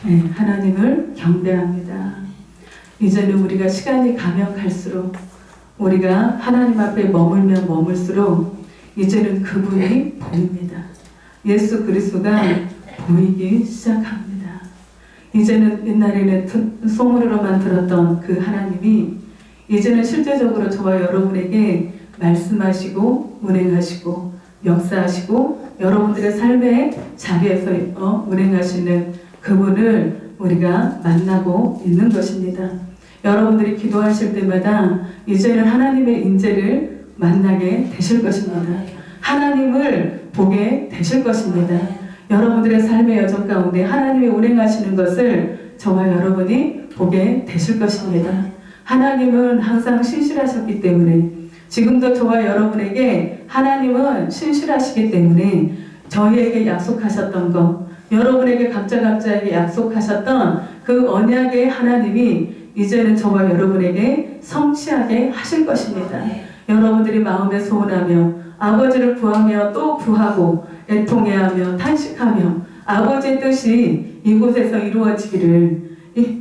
하나님을 경배합니다. 이제는 우리가 시간이 가면 갈수록 우리가 하나님 앞에 머물면 머물수록 이제는 그분이 보입니다. 예수 그리스도가 보이기 시작합니다. 이제는 옛날에는 소문으로만 들었던 그 하나님이 이제는 실제적으로 저와 여러분에게 말씀하시고 운행하시고 역사하시고 여러분들의 삶의 자리에서 운행하시는 그분을 우리가 만나고 있는 것입니다. 여러분들이 기도하실 때마다 이제는 하나님의 인재를 만나게 되실 것입니다. 하나님을 보게 되실 것입니다. 여러분들의 삶의 여정 가운데 하나님이 운행하시는 것을 저와 여러분이 보게 되실 것입니다. 하나님은 항상 신실하셨기 때문에 지금도 저와 여러분에게 하나님은 신실하시기 때문에 저희에게 약속하셨던 것, 여러분에게 각자에게 약속하셨던 그 언약의 하나님이 이제는 저와 여러분에게 성취하게 하실 것입니다. 여러분들이 마음에 소원하며 아버지를 구하며 또 구하고 애통해하며 탄식하며 아버지의 뜻이 이곳에서 이루어지기를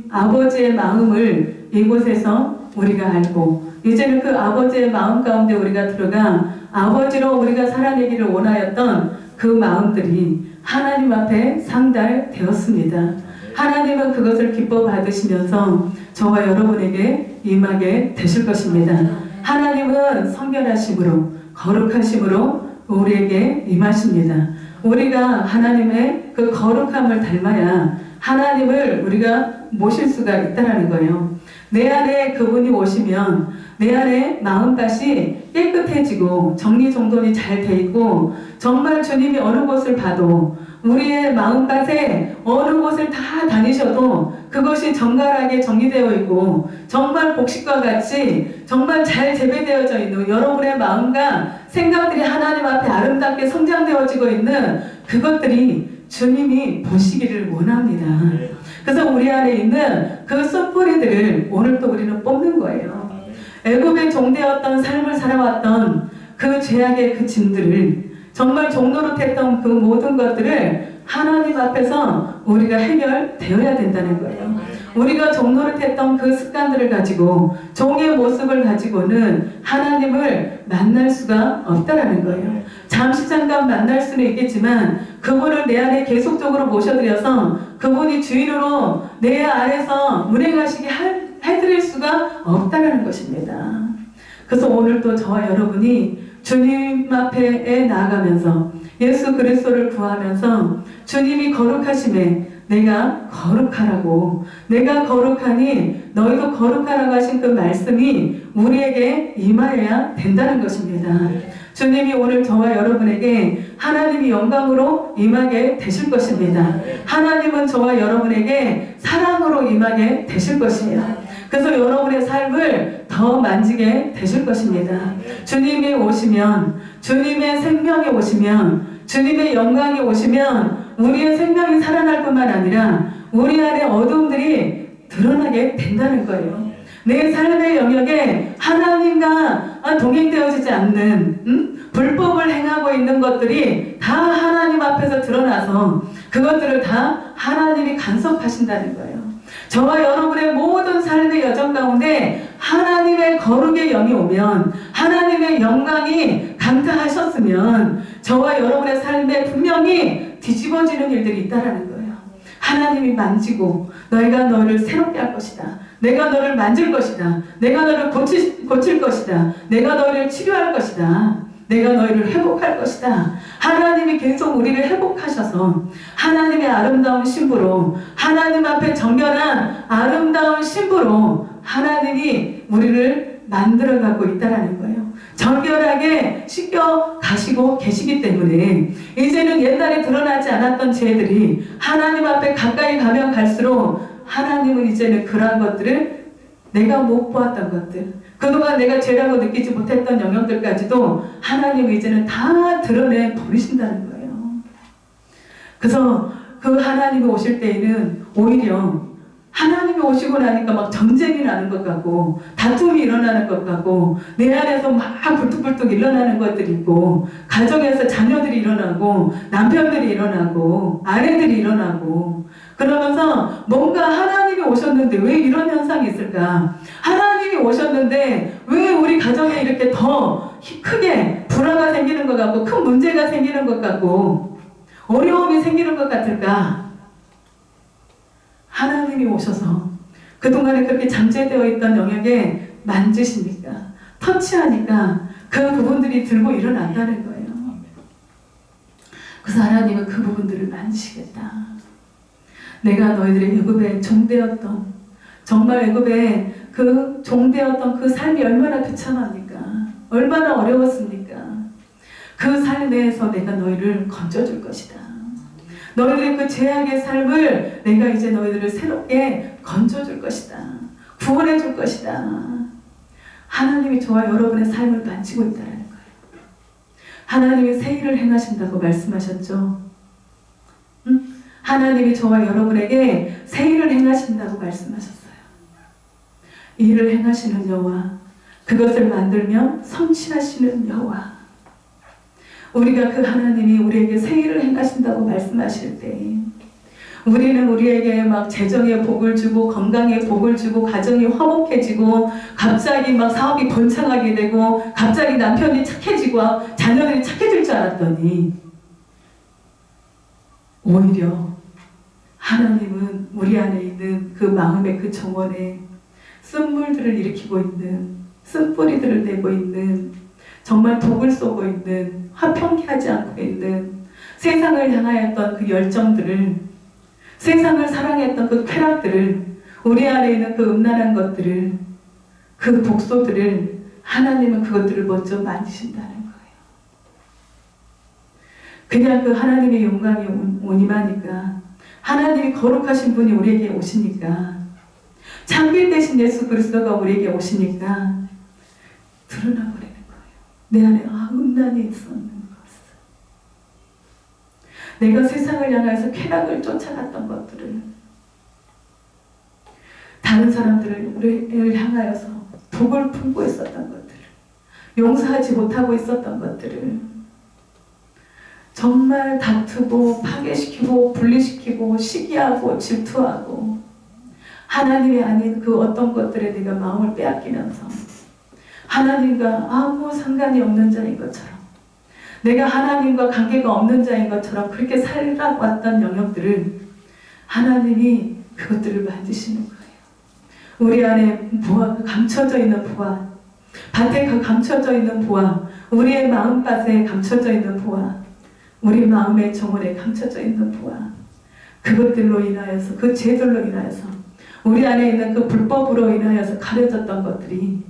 아버지의 마음을 이곳에서 우리가 알고 이제는 그 아버지의 마음 가운데 우리가 들어가 아버지로 우리가 살아내기를 원하였던 그 마음들이 하나님 앞에 상달되었습니다. 하나님은 그것을 기뻐 받으시면서 저와 여러분에게 임하게 되실 것입니다. 하나님은 성결하심으로 거룩하심으로 우리에게 임하십니다. 우리가 하나님의 그 거룩함을 닮아야 하나님을 우리가 모실 수가 있다는 거예요. 내 안에 그분이 오시면 내 안에 마음밭이 깨끗해지고 정리정돈이 잘 돼 있고 정말 주님이 어느 곳을 봐도 우리의 마음밭에 어느 곳을 다 다니셔도 그것이 정갈하게 정리되어 있고 정말 복식과 같이 정말 잘 재배되어져 있는 여러분의 마음과 생각들이 하나님 앞에 아름답게 성장되어지고 있는 그것들이 주님이 보시기를 원합니다. 그래서 우리 안에 있는 그 숯뿌리들을 오늘 또 우리는 뽑는 거예요. 애굽의 종되었던 삶을 살아왔던 그 죄악의 그 짐들을 정말 종노릇했던 그 모든 것들을 하나님 앞에서 우리가 해결되어야 된다는 거예요. 우리가 종노릇했던 그 습관들을 가지고 종의 모습을 가지고는 하나님을 만날 수가 없다라는 거예요. 잠시 잠깐 만날 수는 있겠지만 그분을 내 안에 계속적으로 모셔드려서 그분이 주인으로 내 안에서 운행하시게 해드릴 수가 없다라는 것입니다. 그래서 오늘 또 저와 여러분이 주님 앞에 나아가면서 예수 그리스도를 구하면서 주님이 거룩하심에 내가 거룩하라고 내가 거룩하니 너희도 거룩하라고 하신 그 말씀이 우리에게 임하여야 된다는 것입니다. 주님이 오늘 저와 여러분에게 하나님이 영광으로 임하게 되실 것입니다. 하나님은 저와 여러분에게 사랑으로 임하게 되실 것입니다. 그래서 여러분의 삶을 더 만지게 되실 것입니다. 주님이 오시면 주님의 생명이 오시면 주님의 영광이 오시면 우리의 생명이 살아날 뿐만 아니라 우리 안에 어둠들이 드러나게 된다는 거예요. 내 삶의 영역에 하나님과 동행되어지지 않는 불법을 행하고 있는 것들이 다 하나님 앞에서 드러나서 그것들을 다 하나님이 간섭하신다는 거예요. 저와 여러분의 모든 삶의 여정 가운데 하나님의 거룩의 영이 오면 하나님의 영광이 강타하셨으면 저와 여러분의 삶에 분명히 뒤집어지는 일들이 있다라는 거예요. 하나님이 만지고 너희가 너를 새롭게 할 것이다. 내가 너를 만질 것이다. 내가 너를 고칠 것이다. 내가 너를 치료할 것이다. 내가 너희를 회복할 것이다. 하나님이 계속 우리를 회복하셔서 하나님의 아름다운 신부로 하나님 앞에 정결한 아름다운 신부로 하나님이 우리를 만들어가고 있다는 거예요. 정결하게 씻겨 가시고 계시기 때문에 이제는 옛날에 드러나지 않았던 죄들이 하나님 앞에 가까이 가면 갈수록 하나님은 이제는 그러한 것들을 내가 못 보았던 것들 그동안 내가 죄라고 느끼지 못했던 영역들까지도 하나님이 이제는 다 드러내 버리신다는 거예요. 그래서 그 하나님이 오실 때에는 오히려 하나님이 오시고 나니까 막 전쟁이 나는 것 같고 다툼이 일어나는 것 같고 내 안에서 막 불뚝불뚝 일어나는 것들이 있고 가정에서 자녀들이 일어나고 남편들이 일어나고 아내들이 일어나고 그러면서 뭔가 하나님이 오셨는데 왜 이런 현상이 있을까? 하나님이 오셨는데 왜 우리 가정에 이렇게 더 크게 불화가 생기는 것 같고 큰 문제가 생기는 것 같고 어려움이 생기는 것 같을까? 하나님이 오셔서 그동안에 그렇게 잠재되어 있던 영역에 만지시니까 터치하니까 그 부분들이 들고 일어난다는 거예요. 그래서 하나님은 그 부분들을 만지시겠다. 내가 너희들의 애굽에 종되었던 정말 애굽에 그 종되었던 그 삶이 얼마나 비참합니까? 얼마나 어려웠습니까? 그 삶에서 내가 너희를 건져줄 것이다. 너희들의 그 죄악의 삶을 내가 이제 너희들을 새롭게 건져줄 것이다. 구원해줄 것이다. 하나님이 저와 여러분의 삶을 만지고 있다는 거예요. 하나님이 새 일을 행하신다고 말씀하셨죠. 하나님이 저와 여러분에게 새 일을 행하신다고 말씀하셨어요. 이 일을 행하시는 여호와, 그것을 만들며 성취하시는 여호와. 우리가 그 하나님이 우리에게 새 일을 행하신다고 말씀하실 때 우리는 우리에게 막 재정의 복을 주고 건강의 복을 주고 가정이 화목해지고 갑자기 막 사업이 번창하게 되고 갑자기 남편이 착해지고 자녀들이 착해질 줄 알았더니 오히려 하나님은 우리 안에 있는 그 마음의 그 정원에 쓴물들을 일으키고 있는 쓴뿌리들을 내고 있는 정말 독을 쏘고 있는 화평케 하지 않고 있는 세상을 향하였던 그 열정들을 세상을 사랑했던 그 쾌락들을 우리 안에 있는 그 음란한 것들을 그 독소들을 하나님은 그것들을 먼저 만지신다는 거예요. 그냥 그 하나님의 영광이 임하니까 하나님이 거룩하신 분이 우리에게 오시니까 창빌 대신 예수 그리스도가 우리에게 오시니까 드러나버리는 거예요. 내 안에 음란이 있었는 것을. 내가 세상을 향해서 쾌락을 쫓아갔던 것들을 다른 사람들을 향하여서 독을 품고 있었던 것들을 용서하지 못하고 있었던 것들을 정말 다투고 파괴시키고 분리시키고 시기하고 질투하고 하나님이 아닌 그 어떤 것들에 내가 마음을 빼앗기면서 하나님과 아무 상관이 없는 자인 것처럼 내가 하나님과 관계가 없는 자인 것처럼 그렇게 살아왔던 영역들을 하나님이 그것들을 만지시는 거예요. 우리 안에 보아, 감춰져 있는 보아, 밭에 감춰져 있는 보아, 우리의 마음밭에 감춰져 있는 보아, 우리 마음의 정원에 감춰져 있는 보아, 그것들로 인하여서 그 죄들로 인하여서 우리 안에 있는 그 불법으로 인하여서 가려졌던 것들이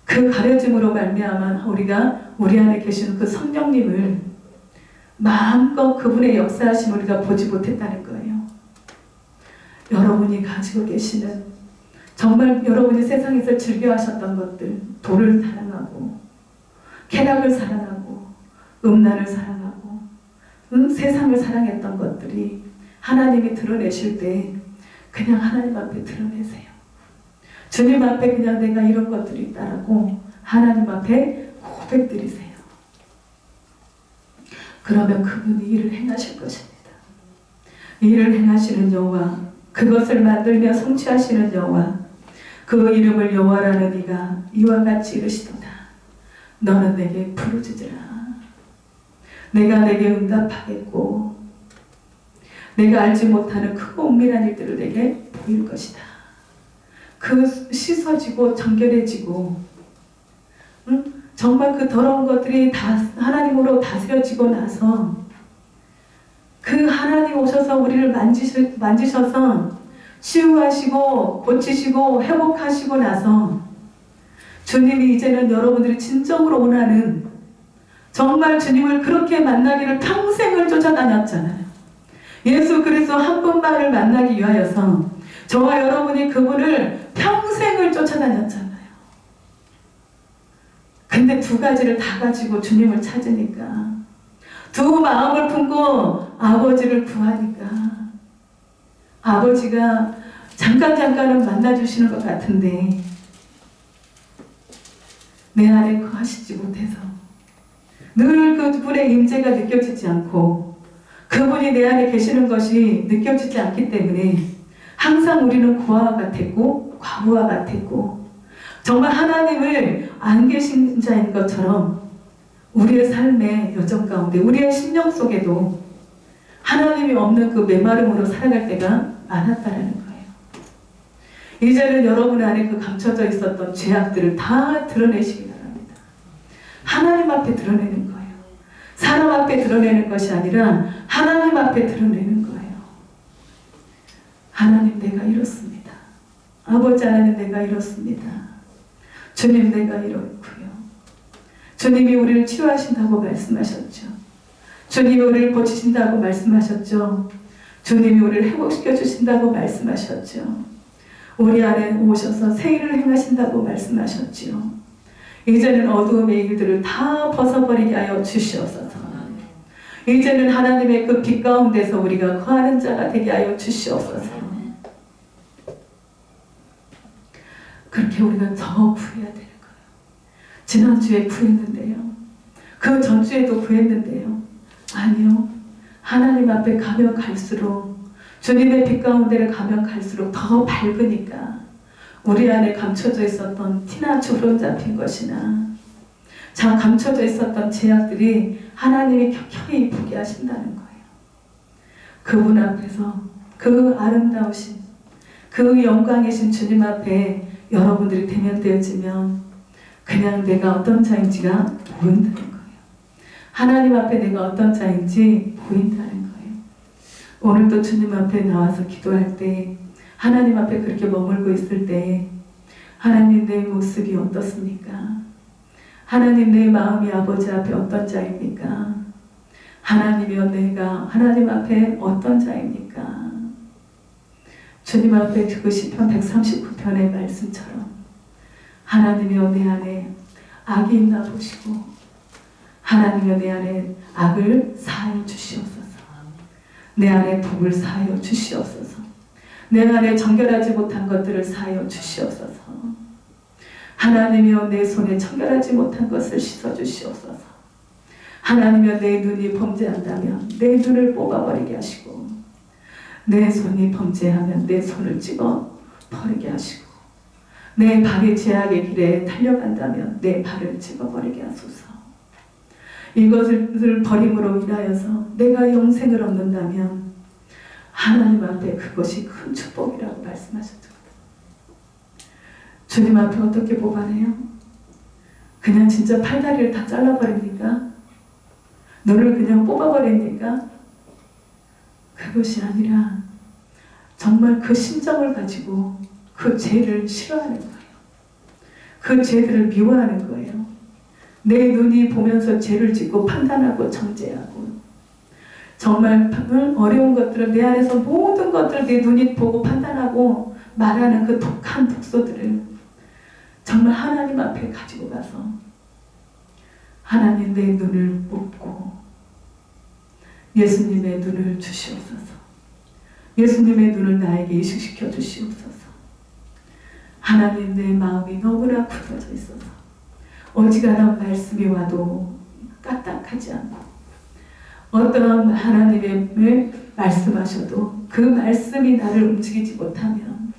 그 가려짐으로 말미암아 우리가 우리 안에 계시는 그 성령님을 마음껏 그분의 역사하심 우리가 보지 못했다는 거예요. 여러분이 가지고 계시는 정말 여러분이 세상에서 즐겨하셨던 것들, 돈을 사랑하고 쾌락을 사랑하고 음란을 사랑하고 세상을 사랑했던 것들이 하나님이 드러내실 때 그냥 하나님 앞에 드러내세요. 주님 앞에 그냥 내가 이런 것들이 있다라고 하나님 앞에 고백드리세요. 그러면 그분이 일을 행하실 것입니다. 일을 행하시는 여호와, 그것을 만들며 성취하시는 여호와, 그 이름을 여호와라는 이가 이와 같이 이르시도다. 너는 내게 부르짖으라. 내가 내게 응답하겠고 내가 알지 못하는 크고 은밀한 일들을 내게 보일 것이다. 그 씻어지고 정결해지고 정말 그 더러운 것들이 다 하나님으로 다스려지고 나서 그 하나님 오셔서 우리를 만지셔서 치유하시고 고치시고 회복하시고 나서 주님이 이제는 여러분들이 진정으로 원하는 정말 주님을 그렇게 만나기를 평생을 쫓아다녔잖아요. 예수 그리스도 한 분만을 만나기 위하여서 저와 여러분이 그분을 평생을 쫓아다녔잖아요. 근데 두 가지를 다 가지고 주님을 찾으니까 두 마음을 품고 아버지를 구하니까 아버지가 잠깐은 만나주시는 것 같은데 내 안에 거하시지 못해서 늘 그분의 임재가 느껴지지 않고 그분이 내 안에 계시는 것이 느껴지지 않기 때문에 항상 우리는 고아와 같았고 과부와 같았고 정말 하나님을 안 계신 자인 것처럼 우리의 삶의 여정 가운데 우리의 심령 속에도 하나님이 없는 그 메마름으로 살아갈 때가 많았다라는 거예요. 이제는 여러분 안에 그 감춰져 있었던 죄악들을 다 드러내시기 바랍니다. 하나님 앞에 드러내는 거예요. 사람 앞에 드러내는 것이 아니라 하나님 앞에 드러내는 거예요. 하나님, 내가 이렇습니다. 아버지 하나님, 내가 이렇습니다. 주님, 내가 이렇고요. 주님이 우리를 치유하신다고 말씀하셨죠. 주님이 우리를 고치신다고 말씀하셨죠. 주님이 우리를 회복시켜 주신다고 말씀하셨죠. 우리 안에 오셔서 새 일을 행하신다고 말씀하셨지요. 이제는 어두움의 일들을 다 벗어버리게 하여 주시옵소서. 이제는 하나님의 그 빛 가운데서 우리가 거하는 자가 되게 하여 주시옵소서. 그렇게 우리가 더 구해야 되는 거예요. 지난주에 구했는데요. 그 전주에도 구했는데요. 아니요. 하나님 앞에 가면 갈수록 주님의 빛 가운데를 가면 갈수록 더 밝으니까 우리 안에 감춰져 있었던 티나 주름 잡힌 것이나 감춰져 있었던 제약들이 하나님이 켜켜이 보게 하신다는 거예요. 그분 앞에서 그 아름다우신 그 영광이신 주님 앞에 여러분들이 대면되어지면 그냥 내가 어떤 자인지가 보인다는 거예요. 하나님 앞에 내가 어떤 자인지 보인다는 거예요. 오늘도 주님 앞에 나와서 기도할 때 하나님 앞에 그렇게 머물고 있을 때 하나님, 내 모습이 어떻습니까? 하나님, 내 마음이 아버지 앞에 어떤 자입니까? 하나님이여, 내가 하나님 앞에 어떤 자입니까? 주님 앞에 그 시편 139편의 말씀처럼 하나님이여, 내 안에 악이 있나 보시고 하나님이여, 내 안에 악을 사하여 주시옵소서. 내 안에毒을 사하여 주시옵소서. 내 안에 정결하지 못한 것들을 사하여 주시옵소서. 하나님이여, 내 손에 청결하지 못한 것을 씻어주시옵소서. 하나님이여, 내 눈이 범죄한다면 내 눈을 뽑아버리게 하시고 내 손이 범죄하면 내 손을 찍어 버리게 하시고 내 발이 죄악의 길에 달려간다면 내 발을 찍어버리게 하소서. 이것을 버림으로 인하여서 내가 영생을 얻는다면 하나님 앞에 그것이 큰 축복이라고 말씀하셨죠. 주님 앞에 어떻게 뽑아내요? 그냥 진짜 팔다리를 다 잘라버립니까? 눈을 그냥 뽑아버립니까? 그것이 아니라 정말 그 심정을 가지고 그 죄를 싫어하는 거예요. 그 죄들을 미워하는 거예요. 내 눈이 보면서 죄를 짓고 판단하고 정죄하고 정말 어려운 것들을 내 안에서 모든 것들을 내 눈이 보고 판단하고 말하는 그 독한 독소들을 정말 하나님 앞에 가지고 가서 하나님, 내 눈을 뽑고 예수님의 눈을 주시옵소서. 예수님의 눈을 나에게 이식시켜 주시옵소서. 하나님, 내 마음이 너무나 굳어져 있어서 어지간한 말씀이 와도 까딱하지 않고 어떠한 하나님의 말씀하셔도 그 말씀이 나를 움직이지 못하면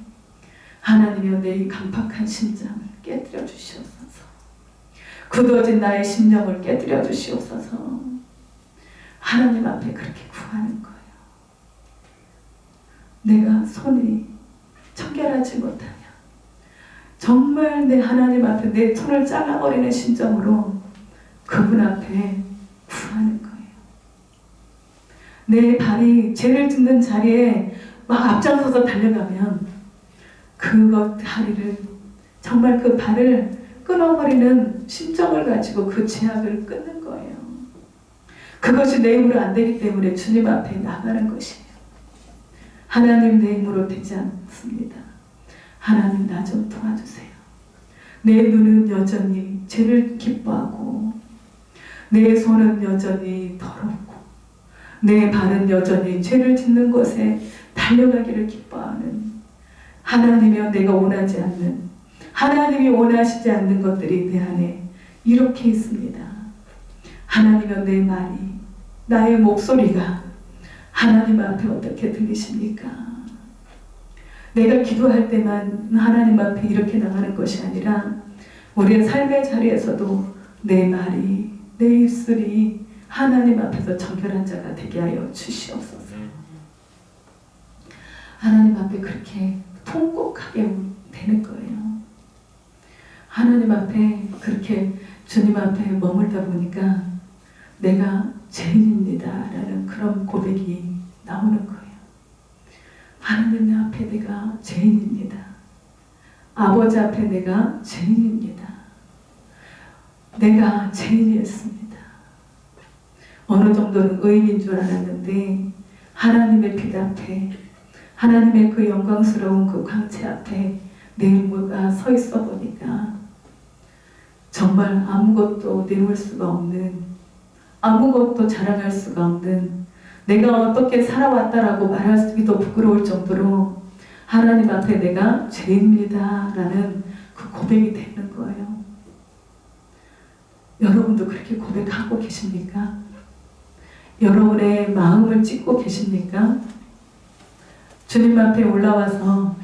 하나님이여, 내 이 강팍한 심장을 깨뜨려 주시옵소서. 굳어진 나의 심령을 깨뜨려 주시옵소서. 하나님 앞에 그렇게 구하는 거예요. 내가 손이 청결하지 못하면 정말 내 하나님 앞에 내 손을 잘라버리는 심정으로 그분 앞에 구하는 거예요. 내 발이 죄를 짓는 자리에 막 앞장서서 달려가면 그것 다리를 정말 그 발을 끊어버리는 심정을 가지고 그 죄악을 끊는 거예요. 그것이 내 힘으로 안 되기 때문에 주님 앞에 나가는 것이에요. 하나님, 내 힘으로 되지 않습니다. 하나님, 나 좀 도와주세요. 내 눈은 여전히 죄를 기뻐하고 내 손은 여전히 더럽고 내 발은 여전히 죄를 짓는 곳에 달려가기를 기뻐하는 하나님이여, 내가 원하지 않는 하나님이 원하시지 않는 것들이 내 안에 이렇게 있습니다. 하나님이여, 내 말이 나의 목소리가 하나님 앞에 어떻게 들리십니까? 내가 기도할 때만 하나님 앞에 이렇게 나가는 것이 아니라 우리의 삶의 자리에서도 내 말이, 내 입술이 하나님 앞에서 정결한 자가 되게 하여 주시옵소서. 하나님 앞에 그렇게 통곡하게 되는 거예요. 하나님 앞에 그렇게 주님 앞에 머물다 보니까 내가 죄인입니다 라는 그런 고백이 나오는 거예요. 하나님 앞에 내가 죄인입니다. 아버지 앞에 내가 죄인입니다. 내가 죄인이었습니다. 어느 정도는 의인인 줄 알았는데 하나님의 빛 앞에, 하나님의 그 영광스러운 그 광채 앞에 내 무가 서 있어 보니까 정말 아무것도 내놓을 수가 없는, 아무것도 자랑할 수가 없는, 내가 어떻게 살아왔다라고 말하기도 부끄러울 정도로 하나님 앞에 내가 죄입니다 라는 그 고백이 되는 거예요. 여러분도 그렇게 고백하고 계십니까? 여러분의 마음을 찢고 계십니까? 주님 앞에 올라와서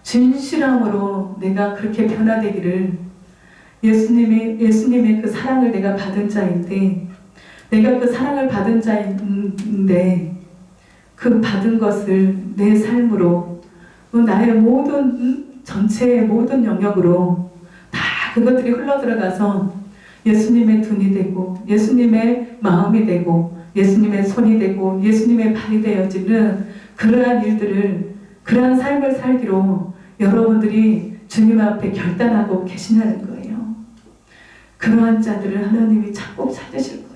진실함으로 내가 그렇게 변화되기를, 예수님의 그 사랑을 내가 받은 자인데, 내가 그 사랑을 받은 자인데 그 받은 것을 내 삶으로, 나의 모든 전체의 모든 영역으로 다 그것들이 흘러들어가서 예수님의 눈이 되고 예수님의 마음이 되고 예수님의 손이 되고 예수님의 발이 되어지는 그러한 일들을, 그러한 삶을 살기로 여러분들이 주님 앞에 결단하고 계시냐는 거예요. 그러한 자들을 하나님이 꼭 찾으실 거예요.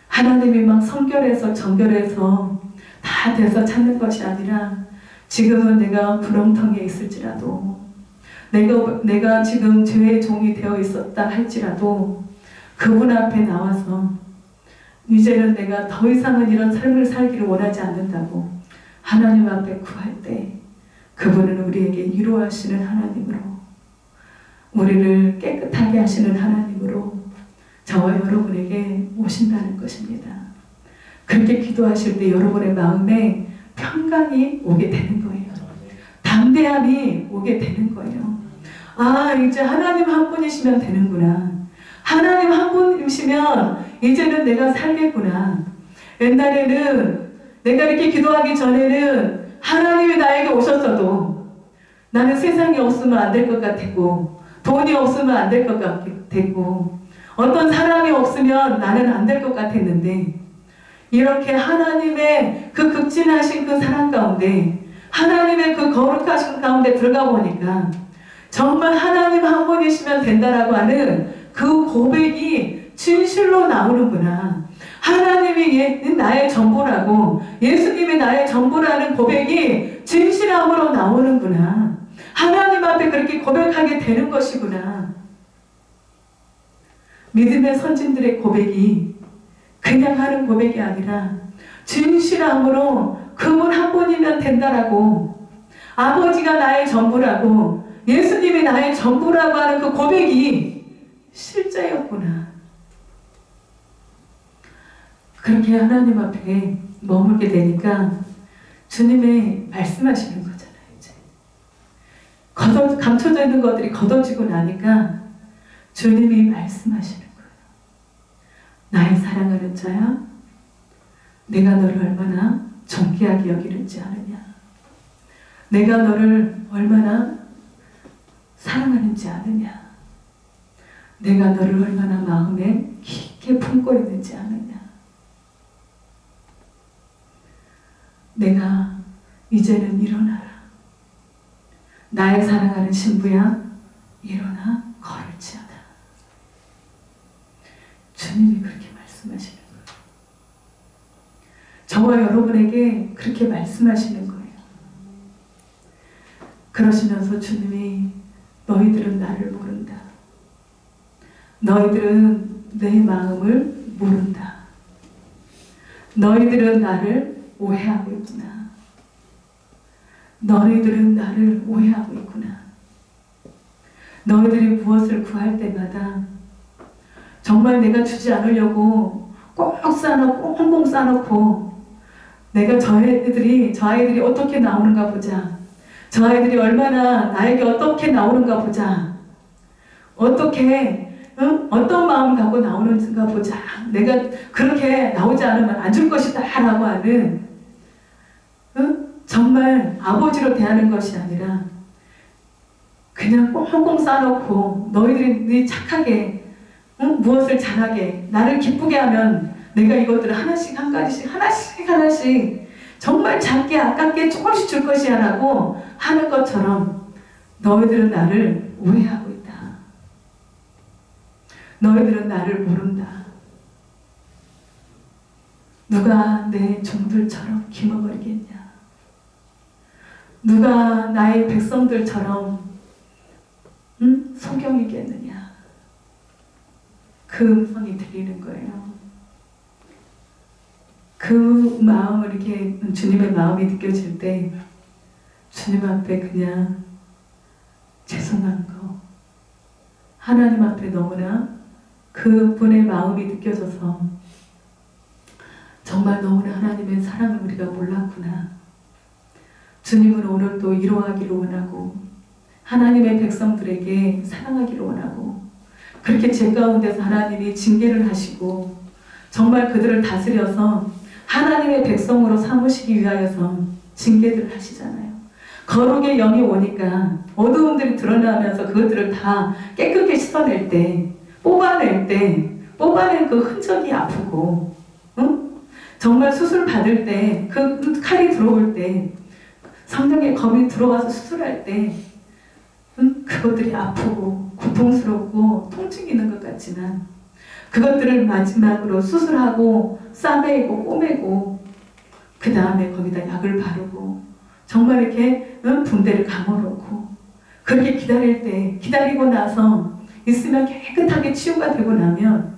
하나님이 막 성결해서 정결해서 다 돼서 찾는 것이 아니라 지금은 내가 구렁텅이에 있을지라도, 내가 지금 죄의 종이 되어 있었다 할지라도 그분 앞에 나와서 이제는 내가 더 이상은 이런 삶을 살기를 원하지 않는다고 하나님 앞에 구할 때 그분은 우리에게 위로하시는 하나님으로, 우리를 깨끗하게 하시는 하나님으로 저와 여러분에게 오신다는 것입니다. 그렇게 기도하실 때 여러분의 마음에 평강이 오게 되는 거예요. 담대함이 오게 되는 거예요. 아, 이제 하나님 한 분이시면 되는구나. 하나님 한 분이시면 이제는 내가 살겠구나. 옛날에는 내가 이렇게 기도하기 전에는 하나님이 나에게 오셨어도 나는 세상이 없으면 안 될 것 같았고, 돈이 없으면 안 될 것 같았고, 어떤 사람이 없으면 나는 안 될 것 같았는데, 이렇게 하나님의 그 극진하신 그 사랑 가운데, 하나님의 그 거룩하신 가운데 들어가 보니까 정말 하나님 한 분이시면 된다라고 하는 그 고백이 진실로 나오는구나. 하나님이 나의 전부라고, 예수님이 나의 전부라는 고백이 진실함으로 나오는구나. 하나님 앞에 그렇게 고백하게 되는 것이구나. 믿음의 선진들의 고백이 그냥 하는 고백이 아니라 진실함으로 그분 한 분이면 된다라고, 아버지가 나의 전부라고, 예수님이 나의 전부라고 하는 그 고백이 실제였구나. 그렇게 하나님 앞에 머물게 되니까 주님이 말씀하시는 거잖아요. 이제 감춰져 있는 것들이 걷어지고 나니까 주님이 말씀하시는 거예요. 나의 사랑하는 자야, 내가 너를 얼마나 존귀하게 여기는지 아느냐. 내가 너를 얼마나 사랑하는지 아느냐. 내가 너를 얼마나 마음에 깊게 품고 있는지 아느냐. 내가 이제는 일어나라. 나의 사랑하는 신부야, 일어나 걸을지어다. 주님이 그렇게 말씀하시는 거예요. 저와 여러분에게 그렇게 말씀하시는 거예요. 그러시면서 주님이 너희들은 나를 모른다. 너희들은 내 마음을 모른다. 너희들은 나를 오해하고 있구나. 너희들은 나를 오해하고 있구나. 너희들이 무엇을 구할 때마다 정말 내가 주지 않으려고 꼭 쌓아놓고, 꽁꽁 쌓아놓고 내가 저 아이들이 어떻게 나오는가 보자. 저 아이들이 얼마나 나에게 어떻게 나오는가 보자. 어떻게, 어떤 마음 갖고 나오는가 보자. 내가 그렇게 나오지 않으면 안 줄 것이다 라고 하는, 정말 아버지로 대하는 것이 아니라 그냥 꽁꽁 싸놓고 너희들이 착하게, 무엇을 잘하게, 나를 기쁘게 하면 내가 이것들을 하나씩 한 가지씩 하나씩 정말 작게 아깝게 조금씩 줄 것이야 라고 하는 것처럼 너희들은 나를 오해하고 있다. 너희들은 나를 모른다. 누가 내 종들처럼 기머거리겠냐. 누가 나의 백성들처럼 소경이겠느냐. 그 음성이 들리는 거예요. 그 마음을 이렇게 주님의 마음이 느껴질 때 주님 앞에 그냥 죄송한 거, 하나님 앞에 너무나 그분의 마음이 느껴져서 정말 너무나 하나님의 사랑을 우리가 몰랐구나. 주님은 오늘 또 위로하기를 원하고 하나님의 백성들에게 사랑하기를 원하고 그렇게 죄 가운데서 하나님이 징계를 하시고 정말 그들을 다스려서 하나님의 백성으로 삼으시기 위하여서 징계들을 하시잖아요. 거룩의 영이 오니까 어두움들이 드러나면서 그것들을 다 깨끗게 씻어낼 때, 뽑아낸 그 흔적이 아프고, 정말 수술 받을 때, 그 칼이 들어올 때, 성령의 검이 들어와서 수술할 때, 그것들이 아프고 고통스럽고 통증이 있는 것 같지만 그것들을 마지막으로 수술하고 싸매고 꼬매고 그 다음에 거기다 약을 바르고 정말 이렇게 붕대를 감아놓고 그렇게 기다리고 나서 있으면 깨끗하게 치유가 되고 나면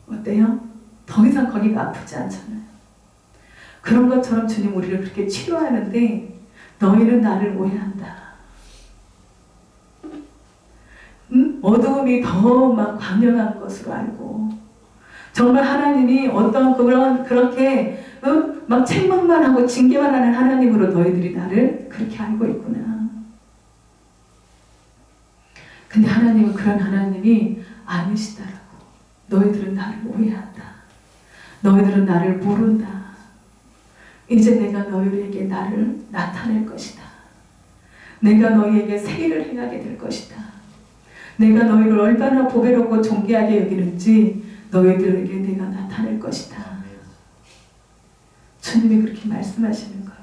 어때요? 더 이상 거기가 아프지 않잖아요. 그런 것처럼 주님 우리를 그렇게 치료하는데 너희는 나를 오해한다. 어두움이 더 막 광명한 것으로 알고 정말 하나님이 어떤 그렇게 막 책망만 하고 징계만 하는 하나님으로 너희들이 나를 그렇게 알고 있구나. 근데 하나님은 그런 하나님이 아니시다라고. 너희들은 나를 오해한다. 너희들은 나를 모른다. 이제 내가 너희에게 나를 나타낼 것이다. 내가 너희에게 새 일을 행하게 될 것이다. 내가 너희를 얼마나 보배롭고 존귀하게 여기는지 너희들에게 내가 나타낼 것이다. 주님이 그렇게 말씀하시는 거예요.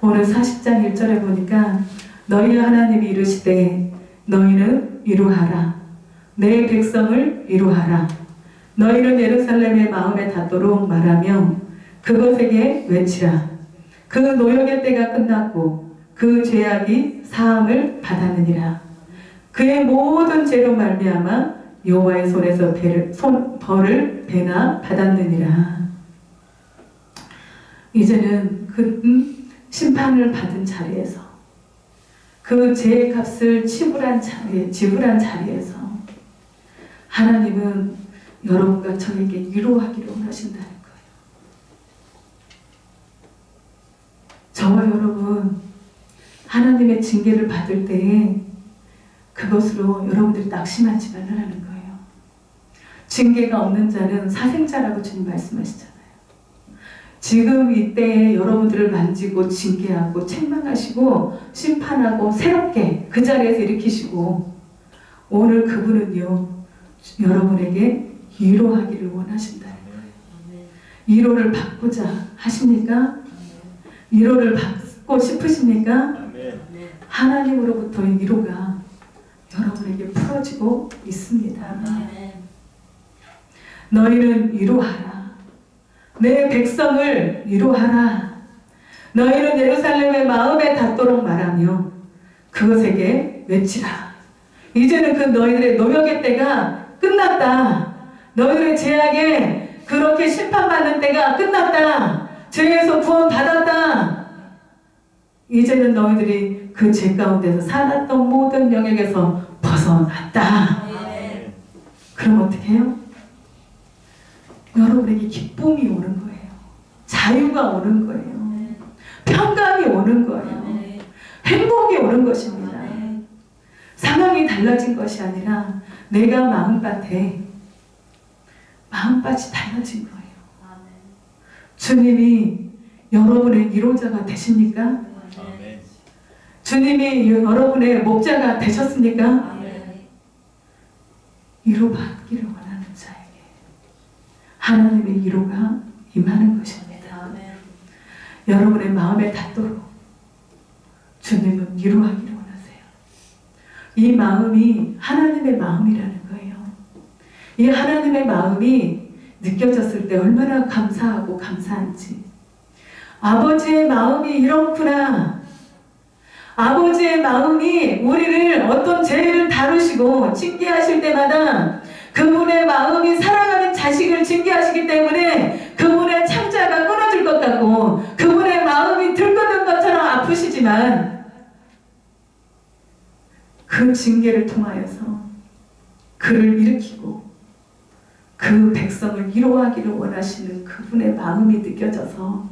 오늘 40장 1절에 보니까 너희 하나님이 이르시되 너희는 위로하라. 내 백성을 위로하라. 너희는 예루살렘의 마음에 닿도록 말하며 그것에게 외치라. 그 노역의 때가 끝났고 그 죄악이 사함을 받았느니라. 그의 모든 죄로 말미암아 여호와의 손에서 벌을 배나 받았느니라. 이제는 그 심판을 받은 자리에서 그 죄의 값을 지불한 자리에서 하나님은 여러분과 저에게 위로하기를 원하신다는 거예요. 저와 여러분 하나님의 징계를 받을 때에 그것으로 여러분들이 낙심하지 말라는 거예요. 징계가 없는 자는 사생자라고 주님 말씀하시잖아요. 지금 이때에 여러분들을 만지고 징계하고 책망하시고 심판하고 새롭게 그 자리에서 일으키시고 오늘 그분은요 여러분에게 위로하기를 원하신다는 거예요. 위로를 받고자 하십니까? 위로를 받고 싶으십니까? 하나님으로부터의 위로가 여러분에게 풀어지고 있습니다. 너희는 위로하라. 내 백성을 위로하라. 너희는 예루살렘의 마음에 닿도록 말하며 그것에게 외치라. 이제는 그 너희들의 노역의 때가 끝났다. 너희들의 죄악에 그렇게 심판받는 때가 끝났다. 죄에서 구원받았다. 이제는 너희들이 그 죄 가운데서 살았던 모든 영역에서 벗어났다. 그럼 어떻게 해요? 여러분에게 기쁨이 오는 거예요. 자유가 오는 거예요. 평강이 오는 거예요. 행복이 오는 것입니다. 상황이 달라진 것이 아니라 내가 마음밭이 달라진 거예요. 주님이 여러분의 위로자가 되십니까? 주님이 여러분의 목자가 되셨습니까? 위로받기를 원하는 자에게 하나님의 위로가 임하는 것입니다. 여러분의 마음에 닿도록 주님은 위로하기를 원하세요. 이 마음이 하나님의 마음이라는 거예요. 이 하나님의 마음이 느껴졌을 때 얼마나 감사하고 감사한지. 아버지의 마음이 이렇구나. 아버지의 마음이 우리를 어떤 죄를 다루시고 징계하실 때마다 그분의 마음이 사랑하는 자식을 징계하시기 때문에 그분의 창자가 끊어질 것 같고 그분의 마음이 들끓는 것처럼 아프시지만 그 징계를 통하여서 그를 일으키고 그 백성을 위로하기를 원하시는 그분의 마음이 느껴져서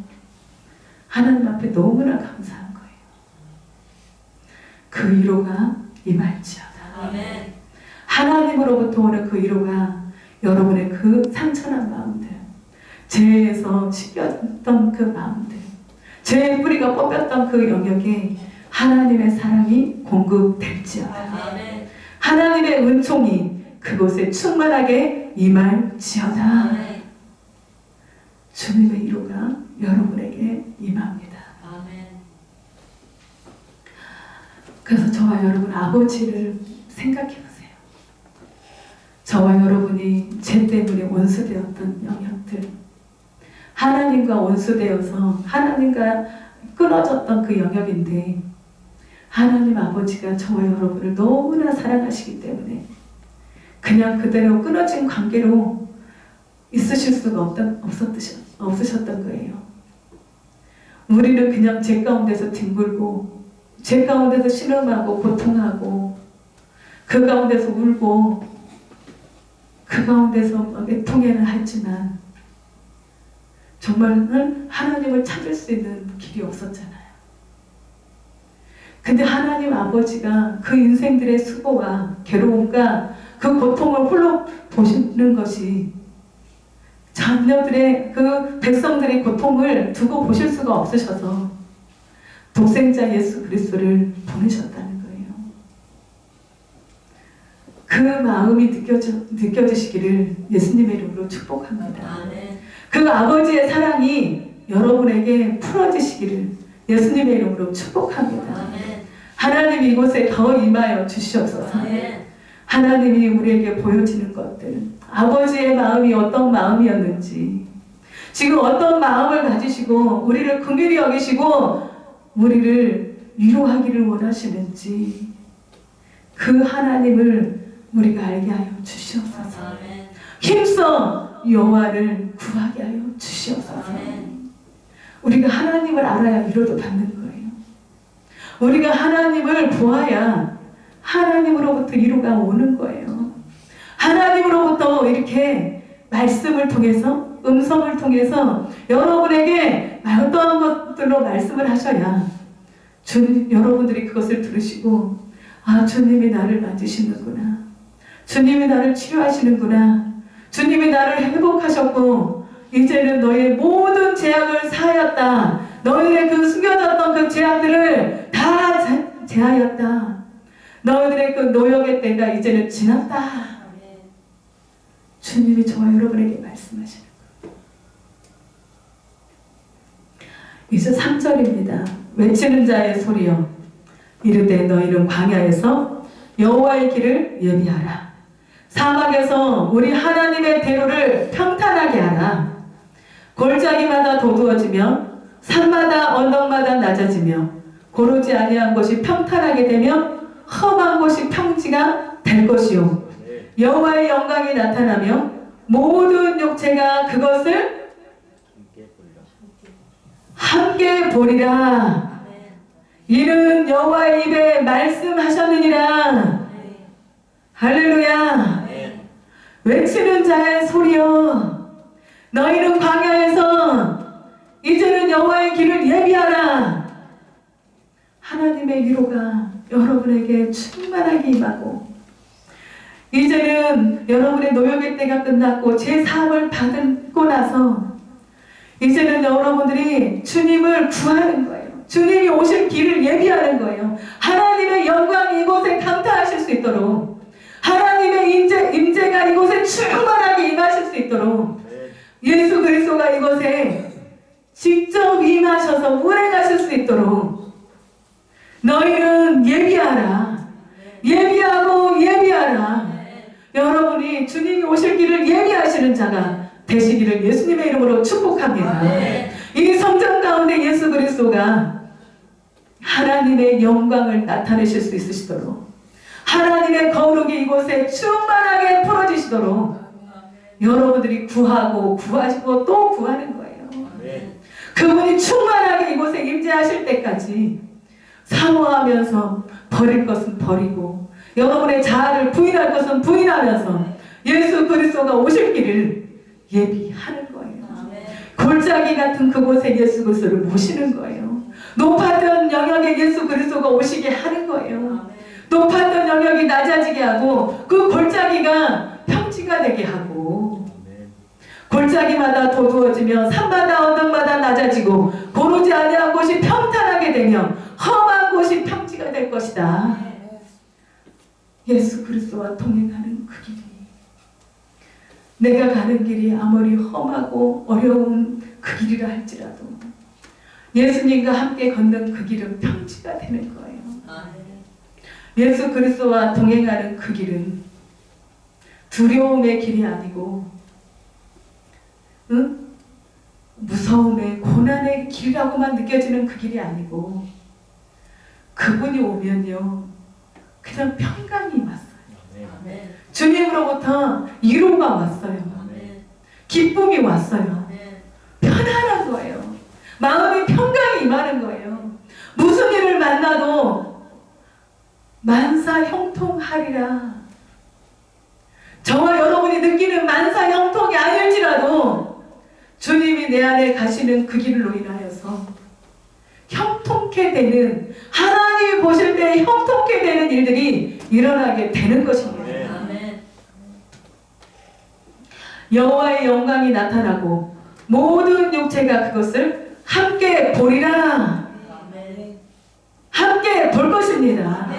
하나님 앞에 너무나 감사한 거예요. 그 위로가 임할지어다. 아멘. 하나님으로부터 오는 그 위로가 여러분의 그 상처난 마음들, 죄에서 씻겼던 그 마음들, 죄의 뿌리가 뽑혔던 그 영역에 하나님의 사랑이 공급될지어다. 아멘. 하나님의 은총이 그곳에 충만하게 임할지어다. 아멘. 주님의 위로가 여러분에게 임합니다. 아멘. 그래서 저와 여러분 아버지를 생각해 보세요. 저와 여러분이 죄 때문에 원수되었던 영역들, 하나님과 원수되어서 하나님과 끊어졌던 그 영역인데 하나님 아버지가 저와 여러분을 너무나 사랑하시기 때문에 그냥 그대로 끊어진 관계로 있으실 수가 없으셨던 거예요. 우리는 그냥 죄 가운데서 뒹굴고 죄 가운데서 신음하고 고통하고 그 가운데서 울고 그 가운데서 애통해는 했지만 정말 하나님을 찾을 수 있는 길이 없었잖아요. 근데 하나님 아버지가 그 인생들의 수고와 괴로움과 그 고통을 홀로 보시는 것이 자녀들의 그 백성들의 고통을 두고 보실 수가 없으셔서 독생자 예수 그리스도를 보내셨다는 거예요. 그 마음이 느껴지시기를 예수님의 이름으로 축복합니다. 아멘. 그 아버지의 사랑이 여러분에게 풀어지시기를 예수님의 이름으로 축복합니다. 아멘. 하나님 이곳에 더 임하여 주시옵소서. 아멘. 하나님이 우리에게 보여지는 것들, 아버지의 마음이 어떤 마음이었는지, 지금 어떤 마음을 가지시고 우리를 긍휼히 여기시고 우리를 위로하기를 원하시는지 그 하나님을 우리가 알게 하여 주시옵소서. 아멘. 힘써 여호와를 구하게 하여 주시옵소서. 아멘. 우리가 하나님을 알아야 위로도 받는 거예요. 우리가 하나님을 보아야 하나님으로부터 위로가 오는 거예요. 하나님으로부터 이렇게 말씀을 통해서 음성을 통해서 여러분에게 어떠한 것들로 말씀을 하셔야 여러분들이 그것을 들으시고 아 주님이 나를 만지시는구나. 주님이 나를 치료하시는구나. 주님이 나를 회복하셨고 이제는 너의 모든 죄악을 사하였다. 너희의 그 숨겨졌던 그 죄악들을 다 제하였다. 너희들의 그 노역의 때가 이제는 지났다. 주님이 저와 여러분에게 말씀하시는 거예요. 이제 3절입니다. 외치는 자의 소리여 이르되 너희는 광야에서 여호와의 길을 예비하라. 사막에서 우리 하나님의 대로를 평탄하게 하라. 골짜기마다 도두어지며 산마다 언덕마다 낮아지며 고르지 아니한 곳이 평탄하게 되며 험한 곳이 평지가 될 것이요 여호와의 영광이 나타나며 모든 육체가 그것을 함께 보리라. 이는 여호와의 입에 말씀하셨느니라. 할렐루야. 외치는 자의 소리여 너희는 광야에서 이제는 여호와의 길을 예비하라. 하나님의 위로가 여러분에게 충만하게 임하고, 이제는 여러분의 노역의 때가 끝났고 제4을 받고 나서 이제는 여러분들이 주님을 구하는 거예요. 주님이 오실 길을 예비하는 거예요. 하나님의 영광이 이곳에 감탄하실 수 있도록, 하나님의 임재가 이곳에 충만하게 임하실 수 있도록, 예수 그리스도가 이곳에 직접 임하셔서 운행하실 수 있도록 너희는 예비하라. 예비하고 예비하라. 여러분이 주님이 오실 길을 예비하시는 자가 되시기를 예수님의 이름으로 축복합니다. 이 성전 가운데 예수 그리스도가 하나님의 영광을 나타내실 수 있으시도록, 하나님의 거룩이 이곳에 충만하게 풀어지시도록 여러분들이 구하고 구하시고 또 구하는 거예요. 그분이 충만하게 이곳에 임재하실 때까지 사모하면서 버릴 것은 버리고 여러분의 자아를 부인할 것은 부인하면서 예수 그리스도가 오실 길을 예비하는 거예요. 골짜기 같은 그곳에 예수 그리스도를 모시는 거예요. 높았던 영역에 예수 그리스도가 오시게 하는 거예요. 높았던 영역이 낮아지게 하고 그 골짜기가 평지가 되게 하고, 골짜기마다 도두어지며 산마다 언덕마다 낮아지고 고르지 아니한 곳이 평탄하게 되며 험한 곳이 평지가 될 것이다. 예수 그리스도와 동행하는 그 길이, 내가 가는 길이 아무리 험하고 어려운 그 길이라 할지라도 예수님과 함께 걷는 그 길은 평지가 되는 거예요. 예수 그리스도와 동행하는 그 길은 두려움의 길이 아니고 무서움의 고난의 길이라고만 느껴지는 그 길이 아니고, 그분이 오면요 그냥 평강이 왔어요. 주님으로부터 위로가 왔어요. 기쁨이 왔어요. 편안한 거예요. 마음이 평강이 임하는 거예요. 무슨 일을 만나도 만사 형통하리라. 저와 여러분이 느끼는 만사 형통이 아닐지라도 주님이 내 안에 가시는 그 길로 인하여서 형통케 되는, 하나님이 보실 때 형통케 되는 일들이 일어나게 되는 것입니다. 여호와의 영광이 나타나고 모든 육체가 그것을 함께 보리라. 함께 볼 것입니다.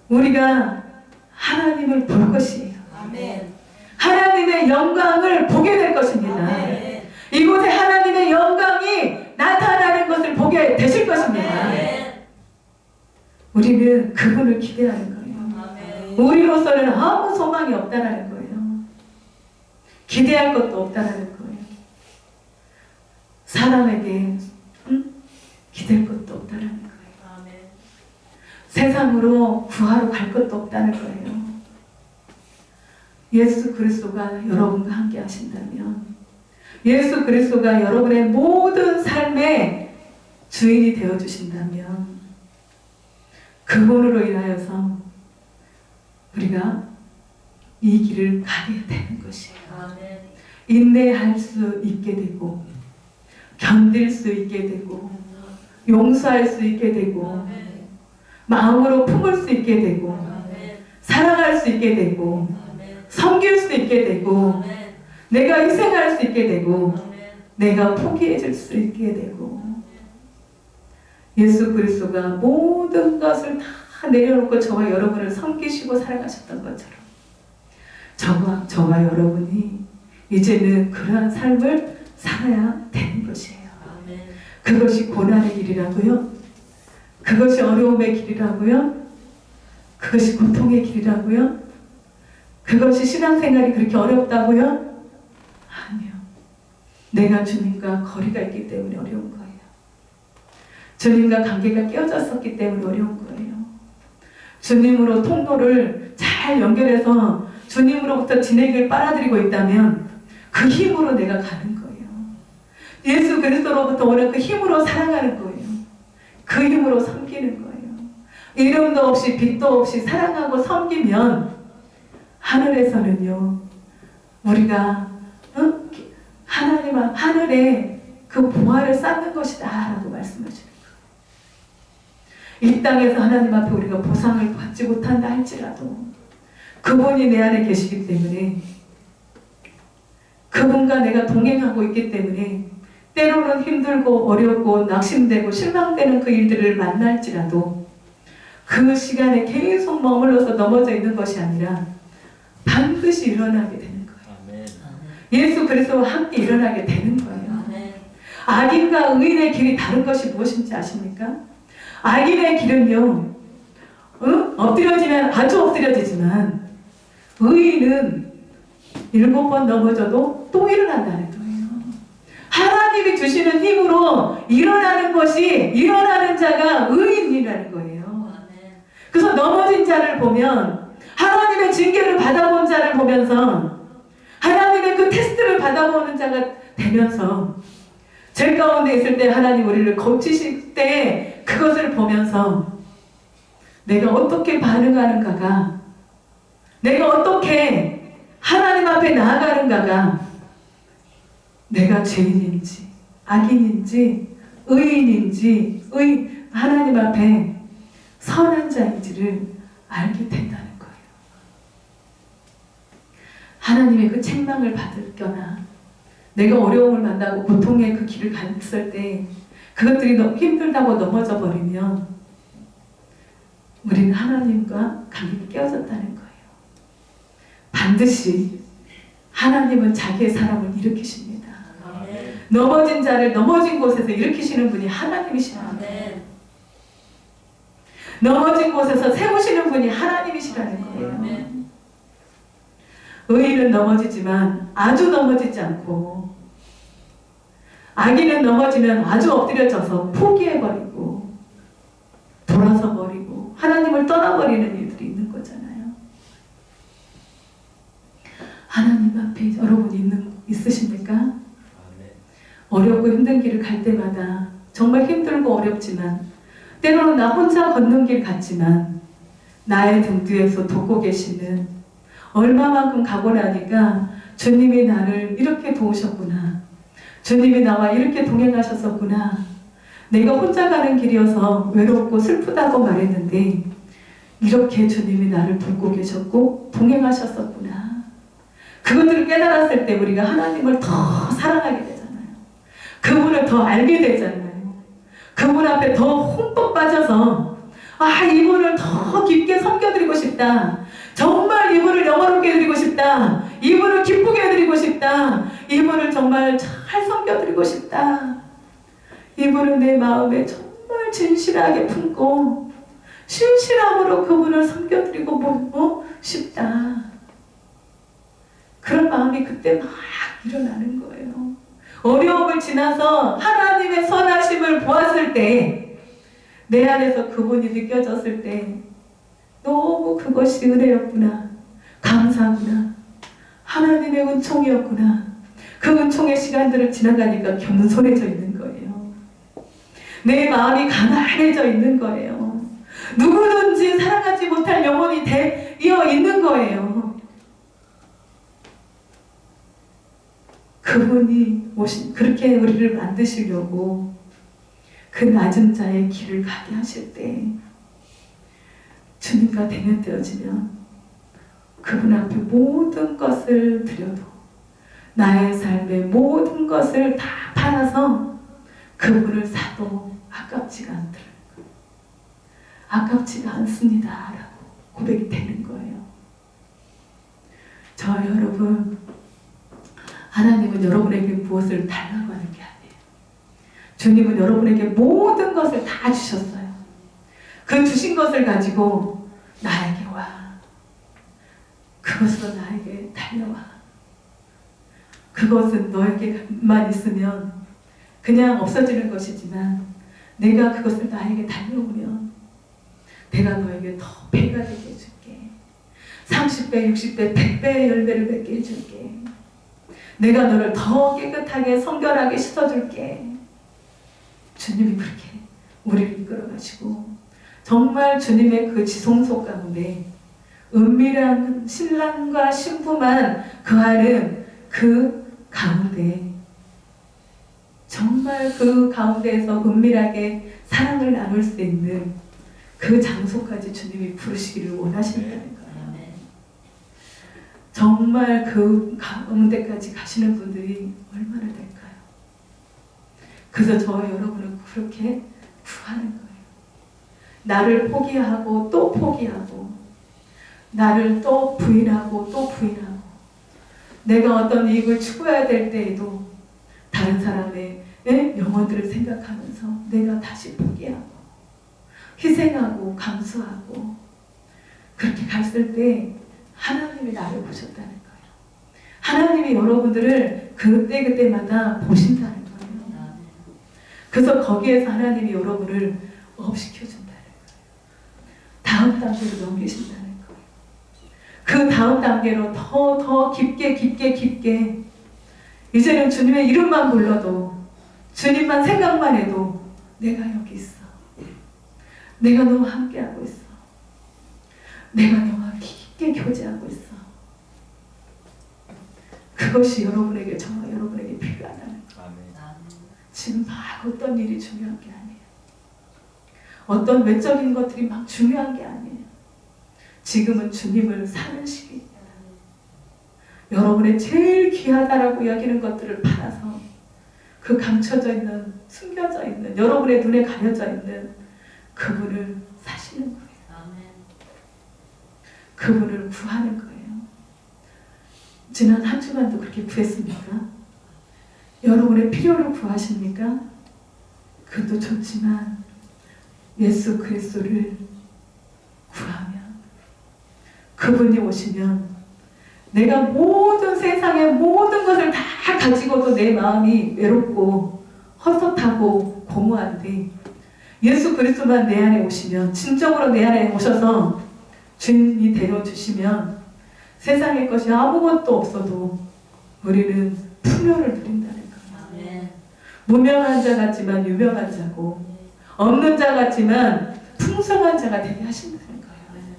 우리가 하나님을 볼 것이에요. 하나님의 영광을 보게 될 것입니다. 이곳에 하나님의 영광이 나타나는 것을 보게 되실 것입니다. 우리는 그분을 기대하는 거예요. 우리로서는 아무 소망이 없다는 거예요. 기대할 것도 없다는 거예요. 사람에게 기댈 것도 없다는 거예요. 세상으로 구하러 갈 것도 없다는 거예요. 예수 그리스도가 여러분과 함께 하신다면, 예수 그리스도가 여러분의 모든 삶의 주인이 되어주신다면, 그분으로 인하여서 우리가 이 길을 가게 되는 것이에요. 인내할 수 있게 되고, 견딜 수 있게 되고, 용서할 수 있게 되고, 마음으로 품을 수 있게 되고, 사랑할 수 있게 되고, 섬길 수 있게 되고, 내가 희생할 수 있게 되고, 내가 포기해 줄 수 있게 되고, 예수 그리스도가 모든 것을 다 내려놓고 저와 여러분을 섬기시고 사랑하셨던 것처럼 저와 여러분이 이제는 그러한 삶을 살아야 되는 것이에요. 그것이 고난의 길이라고요? 그것이 어려움의 길이라고요? 그것이 고통의 길이라고요? 그것이 신앙생활이 그렇게 어렵다고요? 아니요. 내가 주님과 거리가 있기 때문에 어려운 거예요. 주님과 관계가 깨어졌었기 때문에 어려운 거예요. 주님으로 통로를 잘 연결해서 주님으로부터 진액을 빨아들이고 있다면 그 힘으로 내가 가는 거예요. 예수 그리스도로부터 오는 그 힘으로 사랑하는 거예요. 그 힘으로 섬기는 거예요. 이름도 없이 빛도 없이 사랑하고 섬기면 하늘에서는요, 우리가 하나님 하늘에 그 보화를 쌓는 것이다 라고 말씀하시는 거예요. 이 땅에서 하나님 앞에 우리가 보상을 받지 못한다 할지라도 그분이 내 안에 계시기 때문에, 그분과 내가 동행하고 있기 때문에 때로는 힘들고 어렵고 낙심되고 실망되는 그 일들을 만날지라도 그 시간에 계속 머물러서 넘어져 있는 것이 아니라 반드시 일어나게 되는 거예요. 예수 그리스도와 함께 일어나게 되는 거예요. 악인과 의인의 길이 다른 것이 무엇인지 아십니까? 악인의 길은요, 엎드려지면 아주 엎드려지지만 의인은 7번 넘어져도 또 일어난다는 거예요. 하나님이 주시는 힘으로 일어나는 자가 의인이라는 거예요. 그래서 넘어진 자를 보면, 하나님의 징계를 받아본 자를 보면서, 하나님의 그 테스트를 받아보는 자가 되면서, 죄 가운데 있을 때 하나님 우리를 거치실 때 그것을 보면서 내가 어떻게 반응하는가가, 내가 어떻게 하나님 앞에 나아가는가가, 내가 죄인인지 악인인지 의인인지 하나님 앞에 선한 자인지를 알게 된다는 거예요. 하나님의 그 책망을 받을 겨나 내가 어려움을 만나고 고통의 그 길을 갔을 때 그것들이 너무 힘들다고 넘어져 버리면 우리는 하나님과 관계가 깨어졌다는 거예요. 반드시 하나님은 자기의 사람을 일으키십니다. 넘어진 자를 넘어진 곳에서 일으키시는 분이 하나님이시라는 거예요. 넘어진 곳에서 세우시는 분이 하나님이시라는 거예요. 의인은 넘어지지만 아주 넘어지지 않고, 악인은 넘어지면 아주 엎드려져서 포기해버리고 돌아서 버리고 하나님을 떠나버리는 일들이 있는 거잖아요. 하나님 앞에 여러분 있으십니까? 어렵고 힘든 길을 갈 때마다 정말 힘들고 어렵지만, 때로는 나 혼자 걷는 길 같지만 나의 등 뒤에서 돕고 계시는, 얼마만큼 가고 나니까 주님이 나를 이렇게 도우셨구나, 주님이 나와 이렇게 동행하셨었구나, 내가 혼자 가는 길이어서 외롭고 슬프다고 말했는데 이렇게 주님이 나를 돕고 계셨고 동행하셨었구나, 그것들을 깨달았을 때 우리가 하나님을 더 사랑하게 되잖아요. 그분을 더 알게 되잖아요. 그분 앞에 더 흠뻑 빠져서, 이분을 더 깊게 섬겨드리고 싶다, 정말 이분을 영화롭게 해드리고 싶다, 이분을 기쁘게 해드리고 싶다, 이분을 정말 잘 섬겨드리고 싶다, 이분을 내 마음에 정말 진실하게 품고 신실함으로 그분을 섬겨드리고 싶다, 그런 마음이 그때 막 일어나는 거예요. 어려움을 지나서 하나님의 선하심을 보았을 때, 내 안에서 그분이 느껴졌을 때 너무 그것이 은혜였구나, 감사하구나, 하나님의 은총이었구나, 그 은총의 시간들을 지나가니까 겸손해져 있는 거예요. 내 마음이 가난해져 있는 거예요. 누구든지 사랑하지 못할 영혼이 되어 있는 거예요. 그분이 그렇게 우리를 만드시려고 그 낮은 자의 길을 가게 하실 때, 주님과 대면되어지면 그분 앞에 모든 것을 드려도, 나의 삶의 모든 것을 다 팔아서 그분을 사도 아깝지가 않더라고요. 아깝지가 않습니다 라고 고백이 되는 거예요. 저 여러분, 하나님은 여러분에게 무엇을 달라고 하는 게 아니에요. 주님은 여러분에게 모든 것을 다 주셨어요. 그 주신 것을 가지고 나에게 와, 그것으로 나에게 달려와. 그것은 너에게만 있으면 그냥 없어지는 것이지만, 내가 그것을 나에게 달려오면 내가 너에게 더 배가 되게 해줄게. 30배, 60배, 100배의 열매를 맺게 해줄게. 내가 너를 더 깨끗하게 성결하게 씻어줄게. 주님이 그렇게 우리를 이끌어가시고, 정말 주님의 그 지성소 가운데 은밀한 신랑과 신부만 거하는 그 가운데 정말 그 가운데에서 은밀하게 사랑을 나눌 수 있는 그 장소까지 주님이 부르시기를 원하신다는 거예요. 정말 그 가운데까지 가시는 분들이 얼마나 될까요? 그래서 저와 여러분을 그렇게 구하는 거예요. 나를 포기하고 또 포기하고, 나를 또 부인하고 또 부인하고, 내가 어떤 이익을 추구해야 될 때에도 다른 사람의 영혼들을 생각하면서 내가 다시 포기하고 희생하고 감수하고, 그렇게 갔을 때 하나님이 나를 보셨다는 거예요. 하나님이 여러분들을 그때그때마다 보신다는 거예요. 그래서 거기에서 하나님이 여러분을 업시켜준다는 거예요. 다음 단계로 넘기신다는 거예요. 그 다음 단계로 더 깊게 이제는 주님의 이름만 불러도, 주님만 생각만 해도 내가 여기 있어. 내가 너와 함께하고 있어. 내가 너와 깊게 교제하고 있어. 그것이 여러분에게, 저와 여러분에게 필요하다는 거예요. 지금 막 어떤 일이 중요한 게 아니에요. 어떤 외적인 것들이 막 중요한 게 아니에요. 지금은 주님을 사는 시기입니다. 여러분의 제일 귀하다라고 여기는 것들을 팔아서 그 감춰져 있는, 숨겨져 있는, 여러분의 눈에 가려져 있는 그분을 사시는 거예요. 그분을 구하는 거예요. 지난 한 주간도 그렇게 구했습니까? 여러분의 필요를 구하십니까? 그것도 좋지만 예수 그리스도를 구하면, 그분이 오시면 내가 모든 세상의 모든 것을 다 가지고도 내 마음이 외롭고 헛헛하고 공허한데, 예수 그리스도만 내 안에 오시면, 진정으로 내 안에 오셔서 주인이 되어주시면 세상의 것이 아무것도 없어도 우리는 풍요를 누린다는 거예요. 무명한 자 같지만 유명한 자고, 없는 자 같지만 풍성한 자가 되게 하신다는 거예요.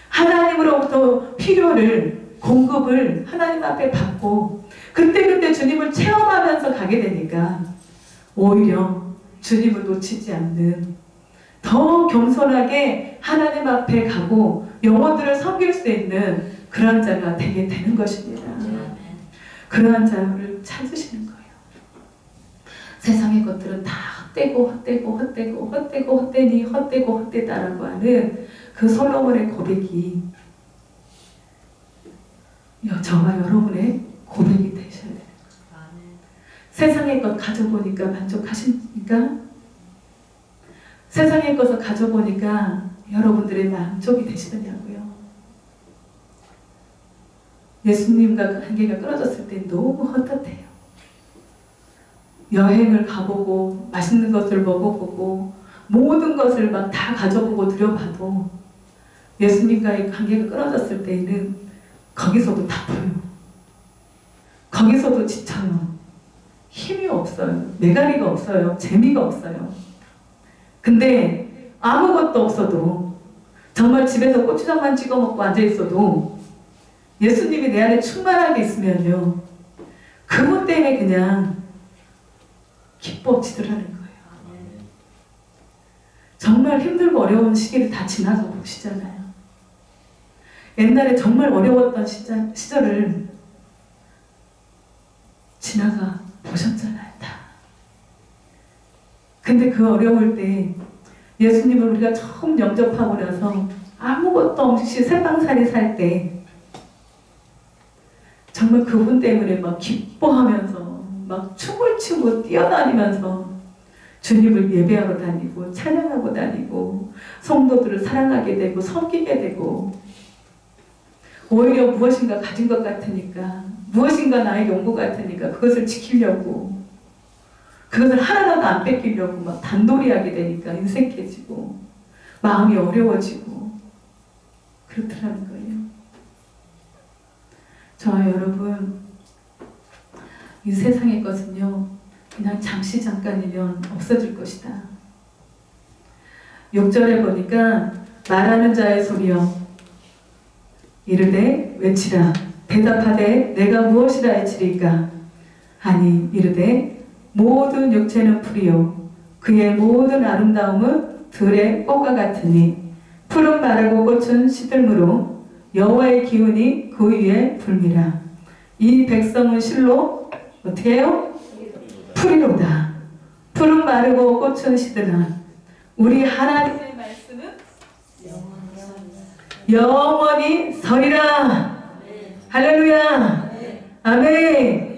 하나님으로부터 필요를, 공급을 하나님 앞에 받고 그때 주님을 체험하면서 가게 되니까 오히려 주님을 놓치지 않는, 더 겸손하게 하나님 앞에 가고 영혼들을 섬길 수 있는 그러한 자가 되게 되는 것입니다. 그러한 자를 찾으시는 거예요. 세상의 것들은 다 헛되다라고 하는 그 솔로몬의 고백이 저와 여러분의 고백이 되셔야 돼요. 세상의 것 가져보니까 만족하십니까? 세상의 것을 가져보니까 여러분들의 만족이 되시느냐고요. 예수님과 관계가 끊어졌을 때 너무 헛헛해요. 여행을 가보고 맛있는 것을 먹어보고 모든 것을 막 다 가져보고 들여봐도 예수님과의 관계가 끊어졌을 때에는 거기서도 다쳐요. 거기서도 지쳐요. 힘이 없어요. 매가리가 없어요. 재미가 없어요. 근데 아무것도 없어도, 정말 집에서 고추장만 찍어 먹고 앉아있어도 예수님이 내 안에 충만하게 있으면요, 그분 때문에 그냥 기뻐지더라는 거예요. 정말 힘들고 어려운 시기를 다 지나가 보시잖아요. 옛날에 정말 어려웠던 시절을 지나가 보셨잖아요, 다. 근데 그 어려울 때 예수님을 우리가 처음 영접하고 나서 아무것도 없이 세방살이 살 때 정말 그분 때문에 막 기뻐하면서 막 춤을 추고 뛰어다니면서 주님을 예배하러 다니고 찬양하고 다니고 성도들을 사랑하게 되고 섬기게 되고, 오히려 무엇인가 가진 것 같으니까, 무엇인가 나에게 온 것 같으니까 그것을 지키려고, 그것을 하나라도 안 뺏기려고 막 단돌이하게 되니까 인색해지고 마음이 어려워지고 그렇더라는 거예요. 저와 여러분, 이 세상의 것은요, 그냥 잠시 잠깐이면 없어질 것이다. 6절에 보니까 말하는 자의 소리여 이르되 외치라. 대답하되 내가 무엇이라 외치리까 하니 이르되 모든 육체는 풀이요 그의 모든 아름다움은 들의 꽃과 같으니 풀은 마르고 꽃은 시들므로 여호와의 기운이 그 위에 불미라. 이 백성은 실로 어떻게 해요? 풀이로다. 풀은 마르고 꽃은 시드나 우리 하나님의 말씀은 영원히 서리라. 할렐루야. 아멘.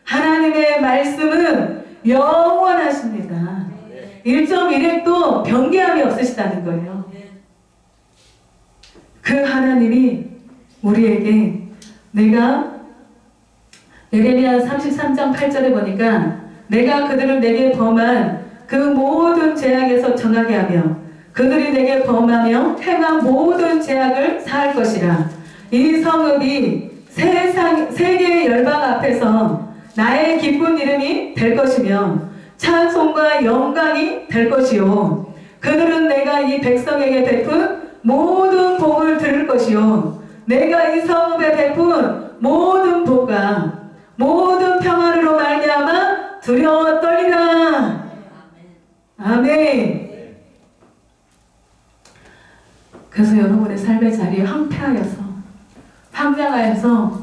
하나님의 말씀은 영원하십니다. 1.1핵도 변개함이 없으시다는 거예요. 그 하나님이 우리에게 내가 예레미야 33장 8절에 보니까 내가 그들을 내게 범한 그 모든 죄악에서 정하게 하며 그들이 내게 범하며 행한 모든 죄악을 사할 것이라. 이 성읍이 세계의 열방 앞에서 나의 기쁜 이름이 될 것이며 찬송과 영광이 될 것이요 그들은 내가 이 백성에게 베푼 모든 복을 들을 것이요 내가 이 성읍에 베푼 모든 복과 모든 평안으로 말미암아 두려워 떨리라. 아멘. 그래서 여러분의 삶의 자리에 황폐하여서 황량하여서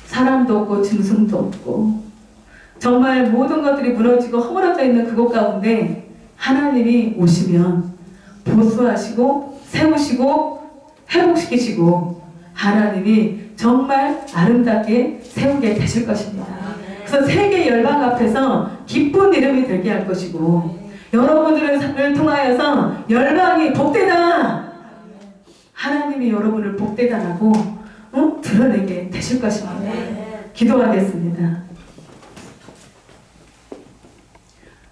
사람도 없고 짐승도 없고 정말 모든 것들이 무너지고 허물어져 있는 그곳 가운데 하나님이 오시면 보수하시고 세우시고 회복시키시고 하나님이 정말 아름답게 세우게 되실 것입니다. 그래서 세계 열방 앞에서 기쁜 이름이 되게 할 것이고 여러분들을 통하여서 열방이 복되다. 하나님이 여러분을 복되다라고 드러내게 되실 것입니다. 기도하겠습니다.